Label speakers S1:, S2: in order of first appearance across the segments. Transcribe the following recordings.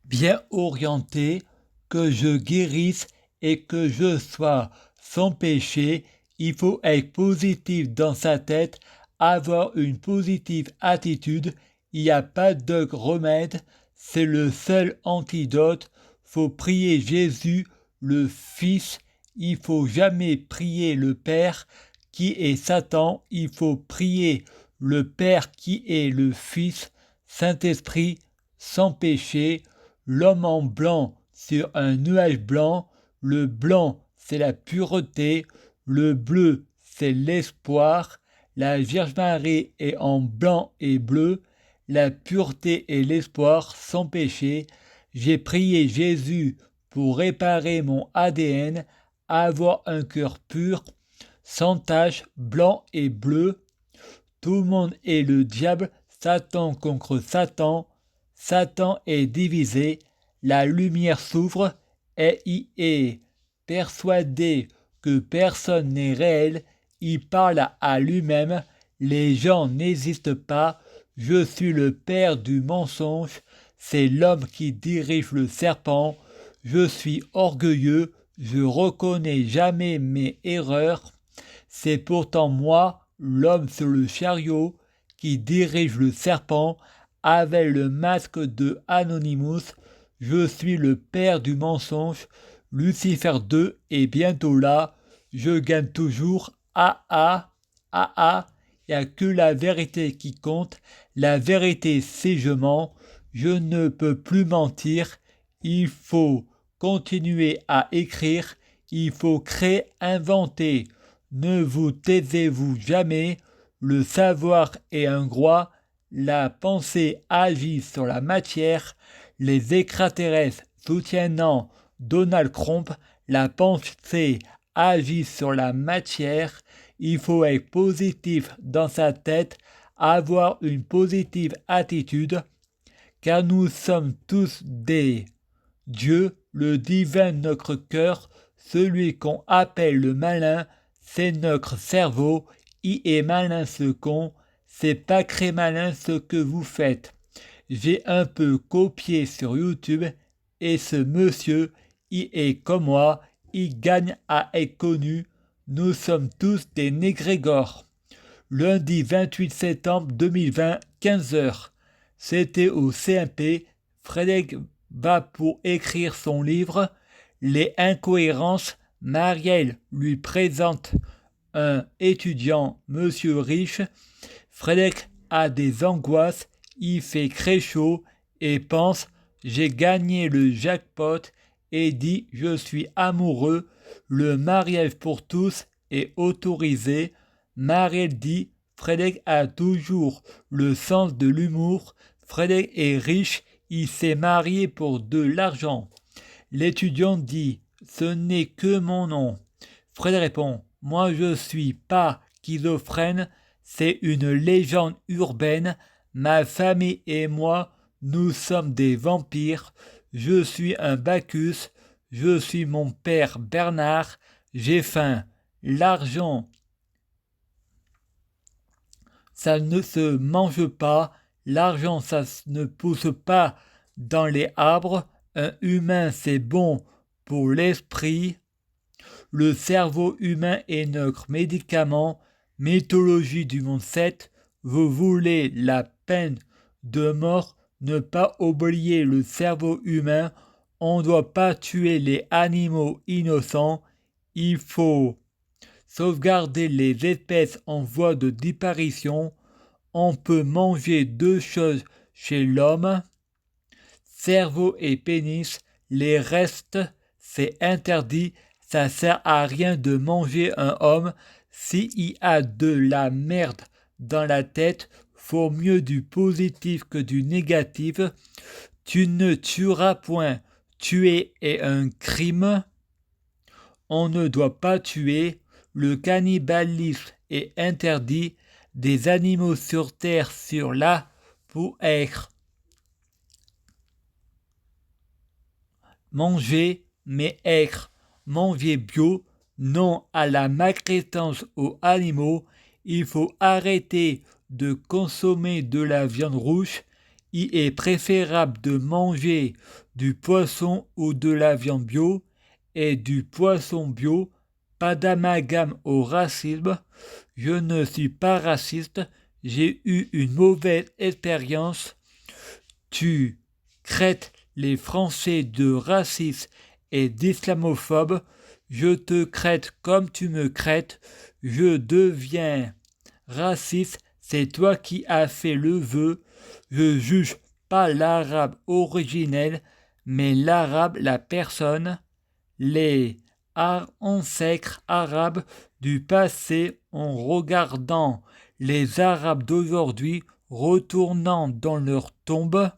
S1: bien orienté, que je guérisse et que je sois sans péché. Il faut être positif dans sa tête, avoir une positive attitude. Il n'y a pas de remède, c'est le seul antidote. Faut prier Jésus, le Fils. Il faut jamais prier le Père qui est Satan. Il faut prier le Père qui est le Fils, Saint-Esprit, sans péché. L'homme en blanc sur un nuage blanc. Le blanc, c'est la pureté. Le bleu, c'est l'espoir. La Vierge Marie est en blanc et bleu. La pureté et l'espoir sans péché. J'ai prié Jésus pour réparer mon ADN, avoir un cœur pur, sans tache, blanc et bleu. Tout le monde est le diable, Satan contre Satan. Satan est divisé, la lumière s'ouvre et il est persuadé que personne n'est réel. Il parle à lui-même, les gens n'existent pas. Je suis le père du mensonge, c'est l'homme qui dirige le serpent. Je suis orgueilleux, je reconnais jamais mes erreurs. C'est pourtant moi, l'homme sur le chariot, qui dirige le serpent avec le masque de Anonymous. Je suis le père du mensonge. Lucifer 2 est bientôt là. Je gagne toujours. Ah ah, ah ah. Il n'y a que la vérité qui compte. La vérité, c'est je mens. Je ne peux plus mentir. Il faut continuer à écrire. Il faut créer, inventer. Ne vous taisez-vous jamais, le savoir est un droit, la pensée agit sur la matière, les extraterrestres soutiennant Donald Trump, la pensée agit sur la matière, il faut être positif dans sa tête, avoir une positive attitude, car nous sommes tous des dieux, le divin notre cœur, celui qu'on appelle le malin, c'est notre cerveau, il est malin ce con, c'est pas très malin ce que vous faites. J'ai un peu copié sur YouTube et ce monsieur, il est comme moi, il gagne à être connu. Nous sommes tous des négrégores. Lundi 28 septembre 2020, 15h. C'était au CMP. Frédéric va pour écrire son livre Les incohérences. Marielle lui présente un étudiant, monsieur riche. Frédéric a des angoisses, il fait très chaud et pense j'ai gagné le jackpot et dit je suis amoureux. Le mariage pour tous est autorisé. Marielle dit Frédéric a toujours le sens de l'humour. Frédéric est riche, il s'est marié pour de l'argent. L'étudiant dit ce n'est que mon nom. Frédéric répond moi je suis pas schizophrène, c'est une légende urbaine. Ma famille et moi, nous sommes des vampires. Je suis un Bacchus. Je suis mon père Bernard. J'ai faim. L'argent, ça ne se mange pas. L'argent, ça ne pousse pas dans les arbres. Un humain, c'est bon pour l'esprit. Le cerveau humain est notre médicament. Mythologie du monde 7. Vous voulez la peine de mort, ne pas oublier le cerveau humain. On ne doit pas tuer les animaux innocents. Il faut sauvegarder les espèces en voie de disparition. On peut manger deux choses chez l'homme, cerveau et pénis. Les restes, c'est interdit. Ça sert à rien de manger un homme. S'il y a de la merde dans la tête, faut mieux du positif que du négatif. Tu ne tueras point. Tuer est un crime. On ne doit pas tuer. Le cannibalisme est interdit. Des animaux sur terre sur là pour être mangés, mais être manger bio, non à la maltraitance aux animaux. Il faut arrêter de consommer de la viande rouge. il est préférable de manger du poisson ou de la viande bio et du poisson bio. Pas d'amalgame au racisme. Je ne suis pas raciste. J'ai eu une mauvaise expérience. Tu traites les Français de racistes et d'islamophobes. Je te traite comme tu me traites. Je deviens raciste. C'est toi qui as fait le vœu. Je juge pas l'arabe originel, mais l'arabe, la personne. Les ancêtres arabes du passé en regardant les Arabes d'aujourd'hui retournant dans leur tombe.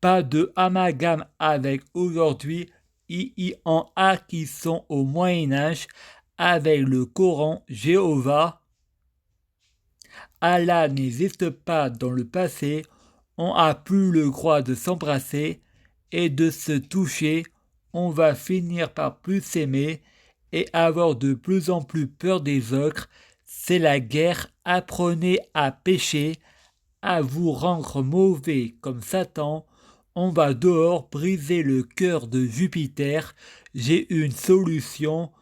S1: Pas de amalgame avec aujourd'hui. Il y en a qui sont au Moyen-Âge avec le Coran, Jéhovah. Allah n'existe pas dans le passé. On n'a plus le droit de s'embrasser et de se toucher. On va finir par plus s'aimer et avoir de plus en plus peur des autres. C'est la guerre. Apprenez à pécher, à vous rendre mauvais comme Satan. On va dehors briser le cœur de Jupiter. J'ai une solution,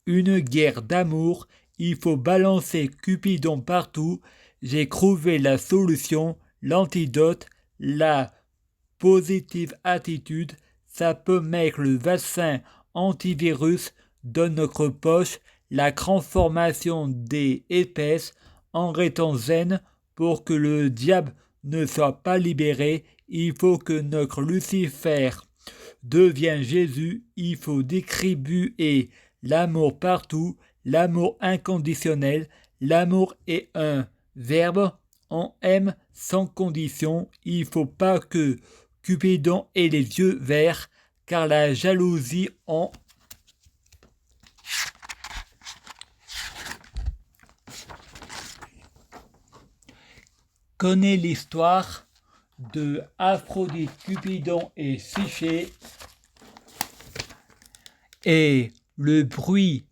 S1: une guerre d'amour. Il faut balancer Cupidon partout. J'ai trouvé la solution, l'antidote, la positive attitude. Ça peut mettre le vaccin antivirus dans notre poche, la transformation des épaisses en restant zen pour que le diable ne soit pas libéré. Il faut que notre Lucifer devienne Jésus. Il faut distribuer l'amour partout, l'amour inconditionnel. L'amour est un verbe. On aime sans condition. Il ne faut pas que Cupidon ait les yeux verts, car la jalousie en connaît l'histoire de Aphrodite, Cupidon et Psyché. Et le bruit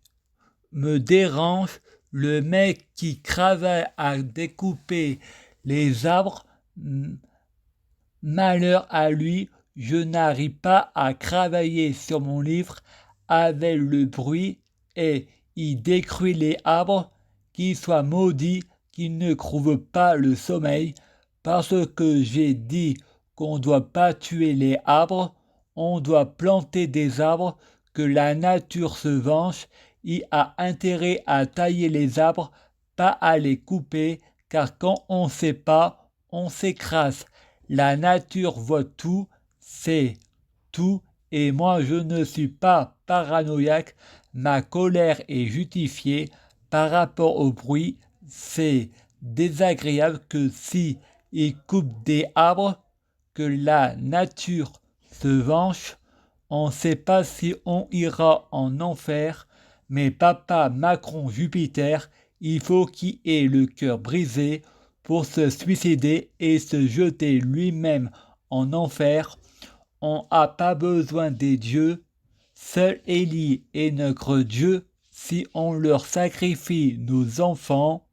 S1: me dérange. Le mec qui travaille à découper les arbres, malheur à lui, je n'arrive pas à travailler sur mon livre avec le bruit et il détruit les arbres, qu'il soit maudit, qu'il ne trouve pas le sommeil, parce que j'ai dit qu'on ne doit pas tuer les arbres, on doit planter des arbres, que la nature se venge. Il a intérêt à tailler les arbres, pas à les couper, car quand on ne sait pas, on s'écrase. La nature voit tout, c'est tout, et moi je ne suis pas paranoïaque. Ma colère est justifiée par rapport au bruit. C'est désagréable que si il coupe des arbres, que la nature se venge. On ne sait pas si on ira en enfer, mais papa Macron Jupiter, il faut qu'il ait le cœur brisé pour se suicider et se jeter lui-même en enfer. On n'a pas besoin des dieux. Seul Élie est notre Dieu. Si on leur sacrifie nos enfants,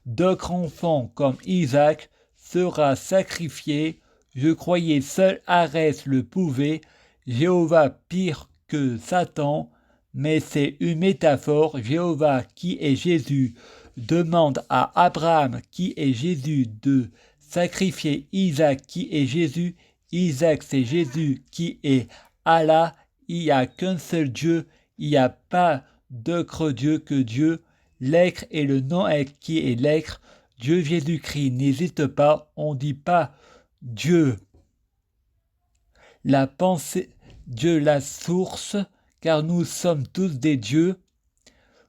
S1: d'autres enfants comme Isaac sera sacrifié. Je croyais seul Arès le pouvait. Jéhovah pire que Satan, mais c'est une métaphore. Jéhovah qui est Jésus demande à Abraham qui est Jésus de sacrifier Isaac qui est Jésus. Isaac c'est Jésus qui est Allah. Il n'y a qu'un seul Dieu, il n'y a pas d'autre Dieu que Dieu. L'être et le non-être qui est l'être. Dieu Jésus-Christ n'hésite pas, on ne dit pas Dieu la pensée, Dieu la source, car nous sommes tous des dieux.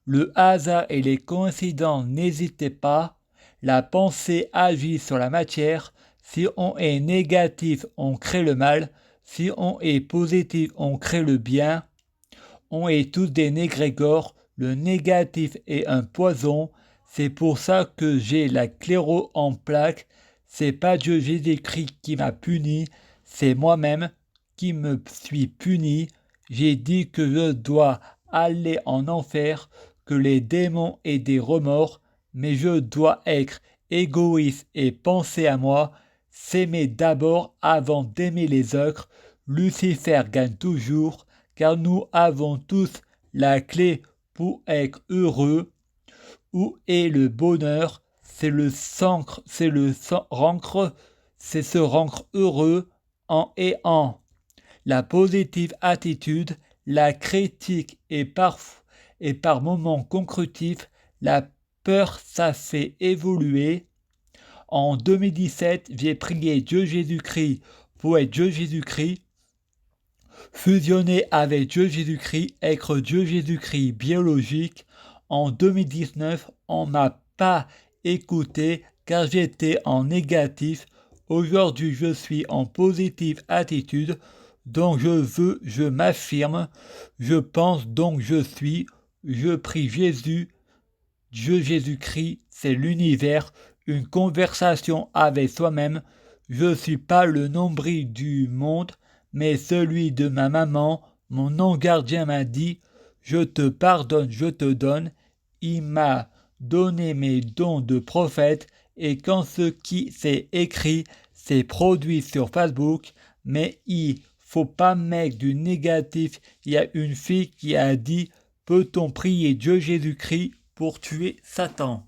S1: Le hasard et les coïncidences n'hésitez pas. La pensée agit sur la matière. Si on est négatif, on crée le mal. Si on est positif, on crée le bien. On est tous des négrégores. Le négatif est un poison. C'est pour ça que j'ai la cléro en plaque. C'est pas Dieu Jésus-Christ qui m'a puni, c'est moi-même qui me suis puni. J'ai dit que je dois aller en enfer, que les démons aient des remords, mais je dois être égoïste et penser à moi, s'aimer d'abord avant d'aimer les autres. Lucifer gagne toujours, car nous avons tous la clé pour être heureux. Où est le bonheur? C'est c'est se rendre heureux en ayant la positive attitude, la critique et par moments constructifs, la peur, ça fait évoluer. En 2017, j'ai prié Dieu Jésus-Christ pour être Dieu Jésus-Christ, fusionner avec Dieu Jésus-Christ, être Dieu Jésus-Christ biologique. En 2019, on m'a pas écouté car j'étais en négatif. Aujourd'hui, je suis en positive attitude. Donc je m'affirme, je pense, donc je suis, je prie Jésus, Dieu Jésus-Christ, c'est l'univers, une conversation avec soi-même. Je ne suis pas le nombril du monde, mais celui de ma maman. Mon ange gardien m'a dit, je te pardonne, je te donne. Il m'a donné mes dons de prophète, et quand ce qui s'est écrit s'est produit sur Facebook, mais il faut pas mettre du négatif. Il y a une fille qui a dit, peut-on prier Dieu Jésus-Christ pour tuer Satan?